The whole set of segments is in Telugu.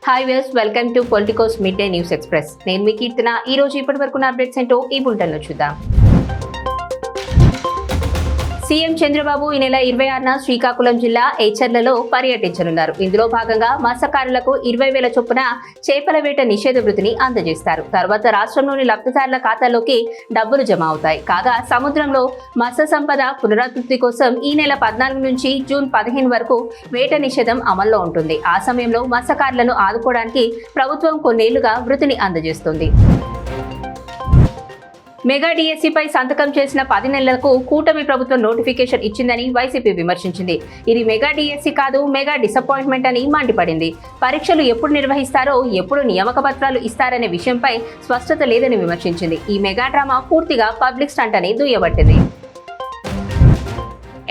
Hi viewers, welcome to Politicos mid day news express. నేను మీ కీర్తన. ఈ రోజు ఇప్పటి వరకు అప్డేట్స్ ఏంటో ఈ బులెటిన్లో చూద్దాం. సీఎం చంద్రబాబు ఈ నెల 26న శ్రీకాకుళం జిల్లా ఏచర్లలో పర్యటించనున్నారు. ఇందులో భాగంగా మత్స్యకారులకు 20,000 చొప్పున చేపల వేట నిషేధ వృత్తిని అందజేస్తారు. తర్వాత రాష్ట్రంలోని లబ్ధిదారుల ఖాతాల్లోకి డబ్బులు జమ అవుతాయి. కాగా సముద్రంలో మత్స్య సంపద పునరుద్ధృతి కోసం ఈ నెల 14 నుంచి జూన్ 15 వరకు వేట నిషేధం అమల్లో ఉంటుంది. ఆ సమయంలో మత్స్యకారులను ఆదుకోవడానికి ప్రభుత్వం కొన్నేళ్లుగా వృత్తిని అందజేస్తుంది. మెగా డిఎస్సిపై సంతకం చేసిన 10 నెలలకు కూటమి ప్రభుత్వం నోటిఫికేషన్ ఇచ్చిందని వైసీపీ విమర్శించింది. ఇది మెగా డిఎస్సి కాదు, మెగా డిసప్పాయింట్మెంట్ అని మండిపడింది. పరీక్షలు ఎప్పుడు నిర్వహిస్తారో, ఎప్పుడు నియామక పత్రాలు ఇస్తారనే విషయంపై స్పష్టత లేదని విమర్శించింది. ఈ మెగా డ్రామా పూర్తిగా పబ్లిక్ స్టంట్ అని దుయ్యబట్టింది.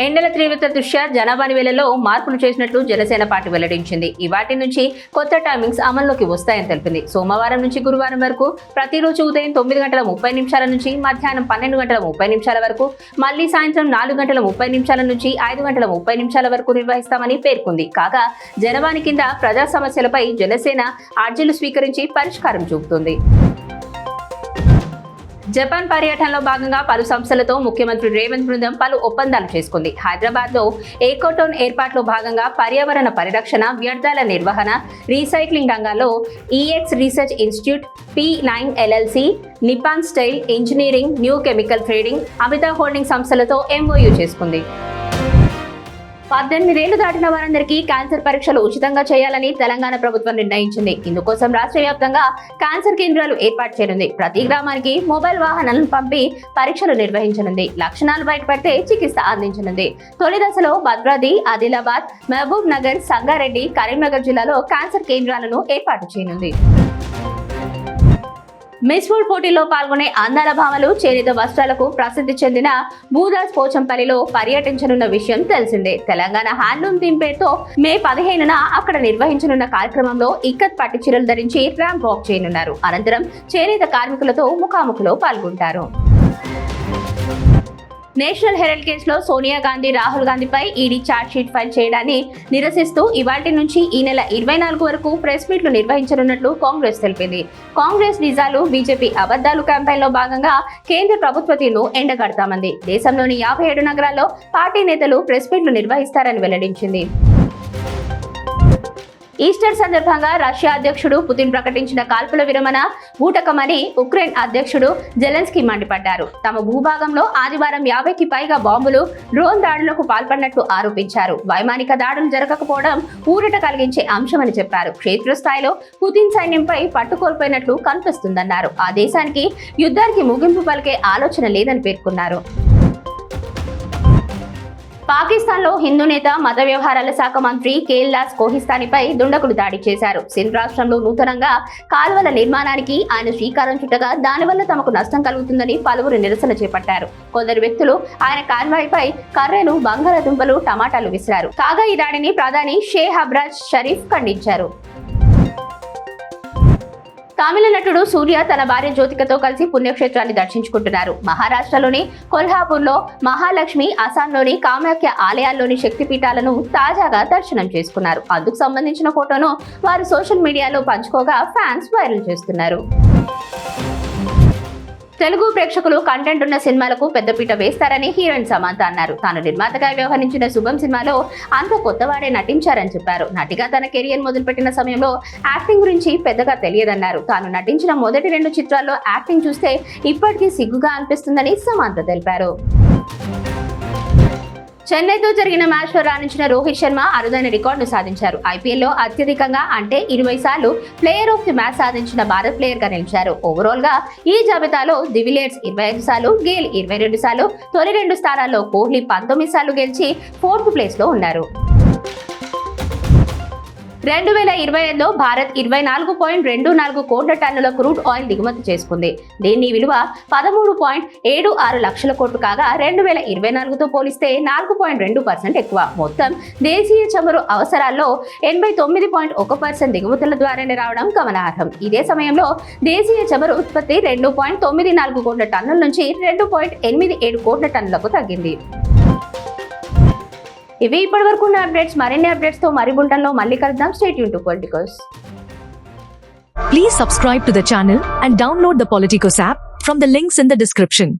ఎండల తీవ్రత దృష్ట్యా జనాభా నివేలలో మార్పులు చేసినట్లు జనసేన పార్టీ వెల్లడించింది. వాటి నుంచి కొత్త టైమింగ్స్ అమల్లోకి వస్తాయని తెలిపింది. సోమవారం నుంచి గురువారం వరకు ప్రతిరోజు ఉదయం 9:30 నుంచి మధ్యాహ్నం 12:30 వరకు, మళ్లీ సాయంత్రం 4:30 నుంచి 5:30 వరకు నిర్వహిస్తామని పేర్కొంది. కాగా జనవాణి కింద ప్రజా సమస్యలపై జనసేన అర్జీలు స్వీకరించి పరిష్కారం చూపుతుంది. జపాన్ పర్యటనలో భాగంగా పలు సంస్థలతో ముఖ్యమంత్రి రేవంత్ బృందం పలు ఒప్పందాలు చేసుకుంది. హైదరాబాద్లో ఏకోటోన్ ఏర్పాటులో భాగంగా పర్యావరణ పరిరక్షణ, వ్యర్థాల నిర్వహణ, రీసైక్లింగ్ రంగాల్లో EX research institute, P9 LLC, Nippon style engineering, new chemical trading, Amita holding సంస్థలతో MOU చేసుకుంది. 18 ఏళ్లు దాటిన వారందరికీ క్యాన్సర్ పరీక్షలు ఉచితంగా చేయాలని తెలంగాణ ప్రభుత్వం నిర్ణయించింది. ఇందుకోసం రాష్ట్ర వ్యాప్తంగా క్యాన్సర్ కేంద్రాలు ఏర్పాటు చేయనుంది. ప్రతి గ్రామానికి మొబైల్ వాహనాలను పంపి పరీక్షలు నిర్వహించనుంది. లక్షణాలు బయటపడితే చికిత్స అందించనుంది. తొలి దశలో భద్రాద్రి, ఆదిలాబాద్, మహబూబ్ నగర్, సంగారెడ్డి, కరీంనగర్ జిల్లాలో క్యాన్సర్ కేంద్రాలను ఏర్పాటు చేయనుంది. మిస్ వరల్డ్ పోటీలో పాల్గొనే అందాల భామలు చేనేత వస్త్రాలకు ప్రసిద్ధి చెందిన భూదాస్ పోచంపల్లిలో పర్యటించనున్న విషయం తెలిసిందే. తెలంగాణ హ్యాండ్లూమ్ థీమ్ పేరుతో మే 15న అక్కడ నిర్వహించనున్న కార్యక్రమంలో ఇక్కత్ పట్టు చీరలు ధరించి ర్యాంప్ వాక్ చేయనున్నారు. అనంతరం చేనేత కార్మికులతో ముఖాముఖిలో పాల్గొంటారు. నేషనల్ హెరాల్డ్ కేసులో సోనియా గాంధీ, రాహుల్ గాంధీపై ఈడీ ఛార్జ్ షీట్ ఫైల్ చేయడాన్ని నిరసిస్తూ ఇవాల్టి నుంచి ఈ నెల 24 వరకు ప్రెస్ మీట్లు నిర్వహించనున్నట్లు కాంగ్రెస్ తెలిపింది. కాంగ్రెస్ నిజాలు, బీజేపీ అబద్దాలు క్యాంపెయిన్లో భాగంగా కేంద్ర ప్రభుత్వ తీరును ఎండగడతామంది. దేశంలోని 57 నగరాల్లో పార్టీ నేతలు ప్రెస్ మీట్లు నిర్వహిస్తారని వెల్లడించింది. ఈస్టర్ సందర్భంగా రష్యా అధ్యక్షుడు పుతిన్ ప్రకటించిన కాల్పుల విరమణ బూటకమని ఉక్రెయిన్ అధ్యక్షుడు జెలెన్స్కీ మండిపడ్డారు. తమ భూభాగంలో ఆదివారం 50కి పైగా బాంబులు, డ్రోన్ దాడులకు పాల్పడినట్లు ఆరోపించారు. వైమానిక దాడులు జరగకపోవడం ఊరట కలిగించే అంశమని చెప్పారు. క్షేత్రస్థాయిలో పుతిన్ సైన్యంపై పట్టుకోల్పోయినట్లు కనిపిస్తుందన్నారు. ఆ దేశానికి యుద్ధానికి ముగింపు పలికే ఆలోచన లేదని పేర్కొన్నారు. పాకిస్తాన్లో హిందూ నేత, మత వ్యవహారాల శాఖ మంత్రి కేల్లాస్ కోహిస్తానీపై దుండగులు దాడి చేశారు. సింధ్ రాష్ట్రంలో నూతనంగా కాలువల నిర్మాణానికి ఆయన శ్రీకారం చుట్టగా దానివల్ల తమకు నష్టం కలుగుతుందని పలువురు నిరసన చేపట్టారు. కొందరు వ్యక్తులు ఆయన కాన్వాయ్పై కర్రలు, బంగాళాదుంపలు, టమాటాలు విసిరారు. కాగా ఈ దాడిని ప్రధాని షేక్ అబ్రాజ్ షరీఫ్ ఖండించారు. తమిళ నటుడు సూర్య తన భార్య జ్యోతికతో కలిసి పుణ్యక్షేత్రాన్ని దర్శించుకుంటున్నారు. మహారాష్ట్రలోని కొల్హాపూర్లో మహాలక్ష్మి, అస్సాంలోని కామాఖ్య ఆలయాల్లోని శక్తిపీఠాలను తాజాగా దర్శనం చేసుకున్నారు. అందుకు సంబంధించిన ఫోటోను వారు సోషల్ మీడియాలో పంచుకోగా ఫ్యాన్స్ వైరల్ చేస్తున్నారు. తెలుగు ప్రేక్షకులు కంటెంట్ ఉన్న సినిమాలకు పెద్దపీట వేస్తారని హీరోయిన్ సమంత అన్నారు. తాను నిర్మాతగా వ్యవహరించిన శుభం సినిమాలో అంత కొత్తవాడే నటించారని చెప్పారు. నటిగా తన కెరియర్ మొదలుపెట్టిన సమయంలో యాక్టింగ్ గురించి పెద్దగా తెలియదన్నారు. తాను నటించిన మొదటి 2 చిత్రాల్లో యాక్టింగ్ చూస్తే ఇప్పటికీ సిగ్గుగా అనిపిస్తుందని సమంత తెలిపారు. చెన్నైతో జరిగిన మ్యాచ్లో రాణించిన రోహిత్ శర్మ అరుదైన రికార్డును సాధించారు. ఐపీఎల్లో అత్యధికంగా అంటే 20 సార్లు ప్లేయర్ ఆఫ్ ది మ్యాచ్ సాధించిన భారత్ ప్లేయర్ గా నిలిచారు. ఓవరాల్ గా ఈ జాబితాలో డివిలియర్స్ 25 సార్లు, గేల్ 22 సార్లు, తొలి 2 స్థానాల్లో కోహ్లీ 19 సార్లు గెలిచి 4th ప్లేస్ లో ఉన్నారు. 2025లో భారత్ 24.24 కోట్ల టన్నుల క్రూడ్ ఆయిల్ దిగుమతి చేసుకుంది. దీని విలువ 13.76 లక్షల కోట్లు కాగా 2024తో పోలిస్తే 4.2% ఎక్కువ. మొత్తం దేశీయ చమురు అవసరాల్లో 89.1% దిగుమతుల ద్వారానే రావడం గమనార్హం. ఇదే సమయంలో దేశీయ చమురు ఉత్పత్తి 2.94 కోట్ల టన్నుల నుంచి 2.87 కోట్ల టన్నులకు తగ్గింది. ఇవి ఇప్పటివరకు ఉన్న అప్డేట్స్. మరిన్ని అప్డేట్స్ తో మరి బులెటిన్లో మళ్ళీ కలుద్దాం. Stay tune to Politicos. Please subscribe to the channel and download the Politicos app from the links in the description.